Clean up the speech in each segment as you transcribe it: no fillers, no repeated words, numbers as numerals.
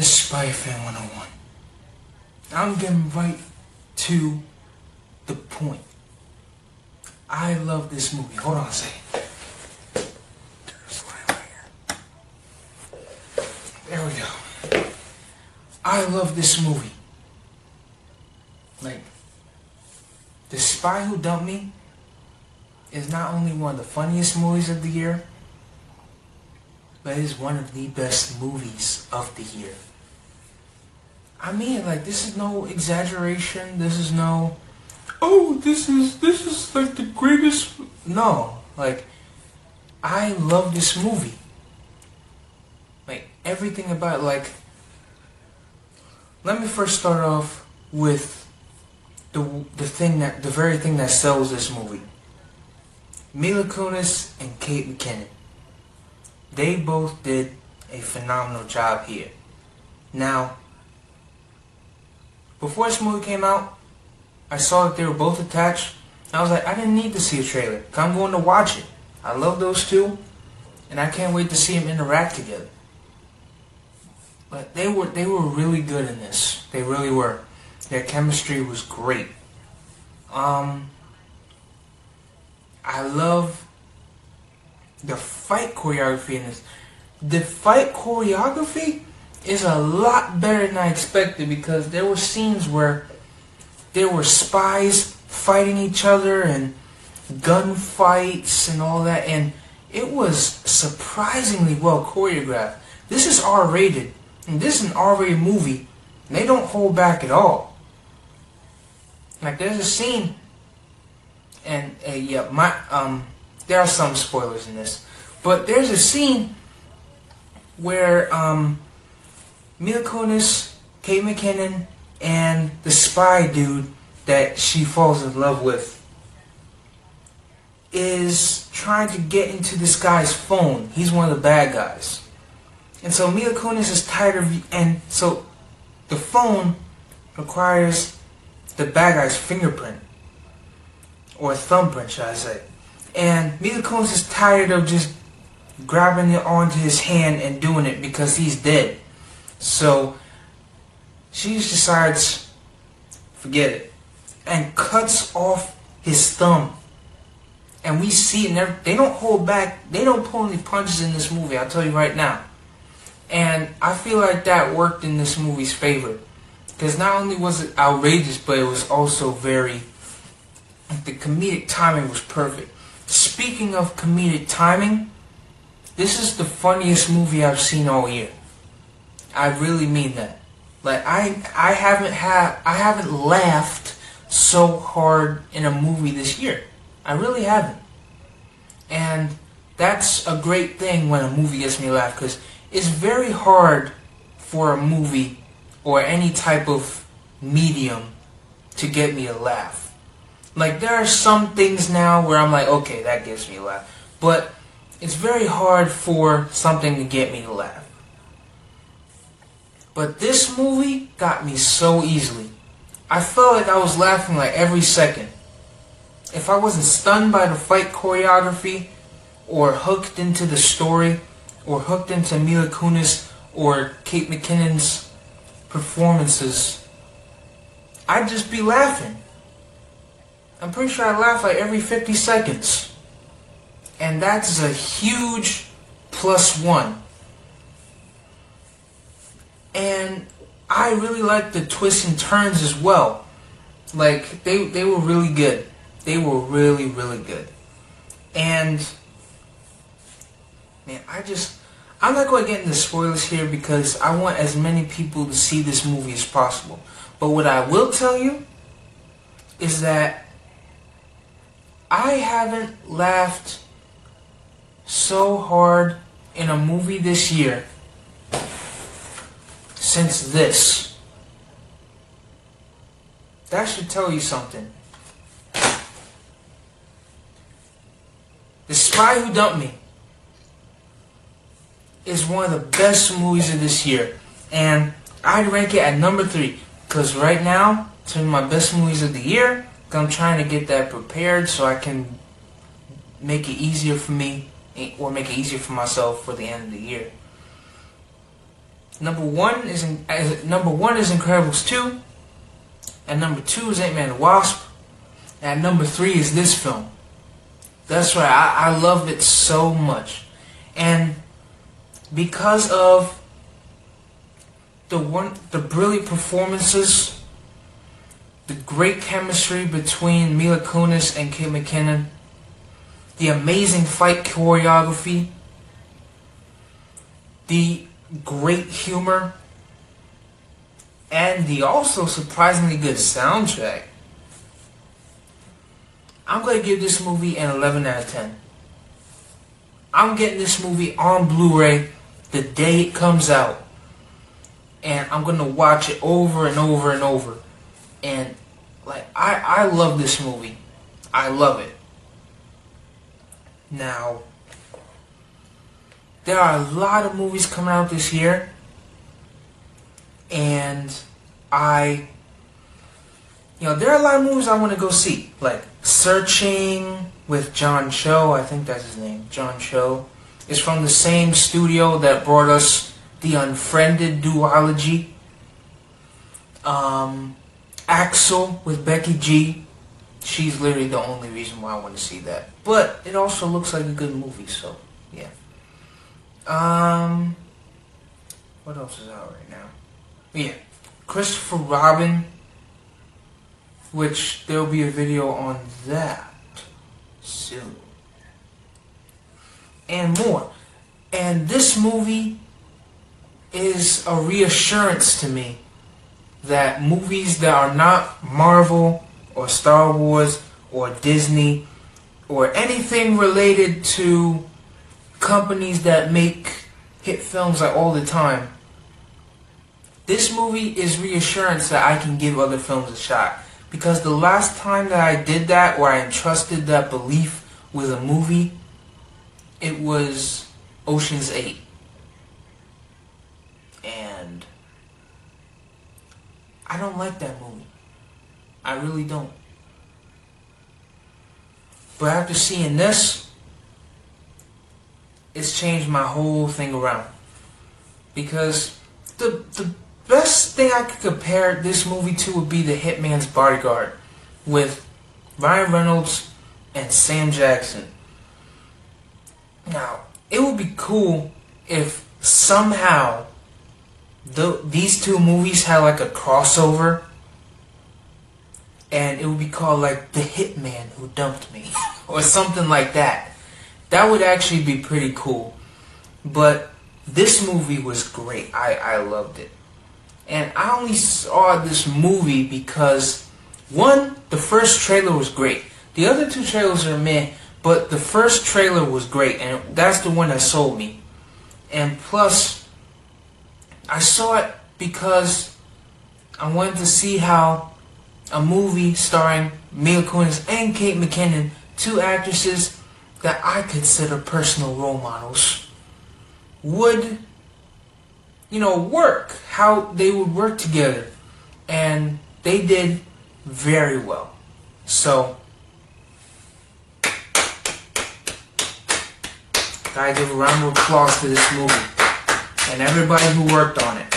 is Spy Fan 101. I'm getting right to the point. I love this movie. Hold on a second. Turn this light right here. There we go. I love this movie. Like, The Spy Who Dumped Me is not only one of the funniest movies of the year, but it is one of the best movies of the year. I mean, like, this is no exaggeration. This is no, oh, this is like the greatest. No, like, I love this movie. Like, everything about it. Like, let me first start off with the very thing that sells this movie. Mila Kunis and Kate McKinnon. They both did a phenomenal job here. Now, before this movie came out, I saw that they were both attached. I was like, I didn't need to see a trailer, 'cause I'm going to watch it. I love those two, and I can't wait to see them interact together. But they were really good in this. They really were. Their chemistry was great. I love the fight choreography in this. The fight choreography is a lot better than I expected, because there were scenes where there were spies fighting each other and gunfights and all that, and it was surprisingly well choreographed. This is R-rated, and this is an R-rated movie, and they don't hold back at all. Like, there's a scene, and there are some spoilers in this, but there's a scene where Mila Kunis, Kate McKinnon, and the spy dude that she falls in love with is trying to get into this guy's phone. He's one of the bad guys. And so Mila Kunis is tired of, and so the phone requires the bad guy's fingerprint, or thumbprint, should I say. And Mila Kunis is tired of just grabbing it onto his hand and doing it because he's dead. So she just decides, forget it, and cuts off his thumb. And we see it, and they don't hold back, they don't pull any punches in this movie, I'll tell you right now. And I feel like that worked in this movie's favor, because not only was it outrageous, but it was also very, the comedic timing was perfect. Speaking of comedic timing, this is the funniest movie I've seen all year. I really mean that. Like, I haven't laughed so hard in a movie this year. I really haven't. And that's a great thing when a movie gets me to laugh, because it's very hard for a movie or any type of medium to get me to laugh. Like, there are some things now where I'm like, okay, that gives me a laugh. But it's very hard for something to get me to laugh. But this movie got me so easily. I felt like I was laughing like every second. If I wasn't stunned by the fight choreography, or hooked into the story, or hooked into Mila Kunis or Kate McKinnon's performances, I'd just be laughing. I'm pretty sure I laugh like every 50 seconds. And that's a huge +1. And I really like the twists and turns as well. Like, they were really good. They were really, really good. And, man, I'm not going to get into spoilers here, because I want as many people to see this movie as possible. But what I will tell you is that I haven't laughed so hard in a movie this year since this. That should tell you something. The Spy Who Dumped Me is one of the best movies of this year, and I'd rank it at number 3, because right now it's one of my best movies of the year. I'm trying to get that prepared so I can make it easier for me, or make it easier for myself for the end of the year. Number one is Incredibles 2, and number 2 is Ant-Man and the Wasp, and number 3 is this film. That's right, I loved it so much. And because of the brilliant performances, the great chemistry between Mila Kunis and Kate McKinnon, the amazing fight choreography, the great humor, and the also surprisingly good soundtrack, I'm going to give this movie an 11 out of 10. I'm getting this movie on Blu-ray the day it comes out. And I'm going to watch it over and over and over. And, like, I love this movie. I love it. Now, there are a lot of movies coming out this year. And there are a lot of movies I want to go see. Like Searching with John Cho, I think that's his name, John Cho. It's from the same studio that brought us The Unfriended duology. Axel with Becky G. She's literally the only reason why I want to see that. But it also looks like a good movie, so yeah. What else is out right now? Yeah, Christopher Robin, which there'll be a video on that soon. And more. And this movie is a reassurance to me that movies that are not Marvel or Star Wars or Disney or anything related to companies that make hit films like all the time, this movie is reassurance that I can give other films a shot. Because the last time that I did that, or I entrusted that belief with a movie, it was Ocean's 8. And I don't like that movie. I really don't. But after seeing this, it's changed my whole thing around. Because the best thing I could compare this movie to would be The Hitman's Bodyguard with Ryan Reynolds and Sam Jackson. Now, it would be cool if somehow these two movies had like a crossover, and it would be called like The Hitman Who Dumped Me or something like that. That would actually be pretty cool. But this movie was great. I loved it. And I only saw this movie because, one, the first trailer was great. The other two trailers are meh, but the first trailer was great, and that's the one that sold me. And plus, I saw it because I wanted to see how a movie starring Mila Kunis and Kate McKinnon, two actresses that I consider personal role models, would work, how they would work together, and they did very well. So, gotta give a round of applause to this movie and everybody who worked on it.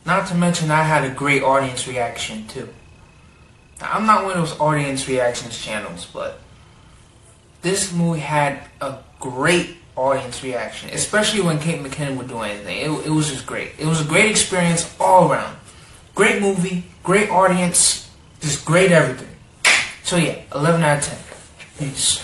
Not to mention, I had a great audience reaction too. Now, I'm not one of those audience reactions channels, but this movie had a great audience reaction, especially when Kate McKinnon would do anything. It was just great. It was a great experience all around. Great movie, great audience, just great everything. So yeah, 11 out of 10. Peace.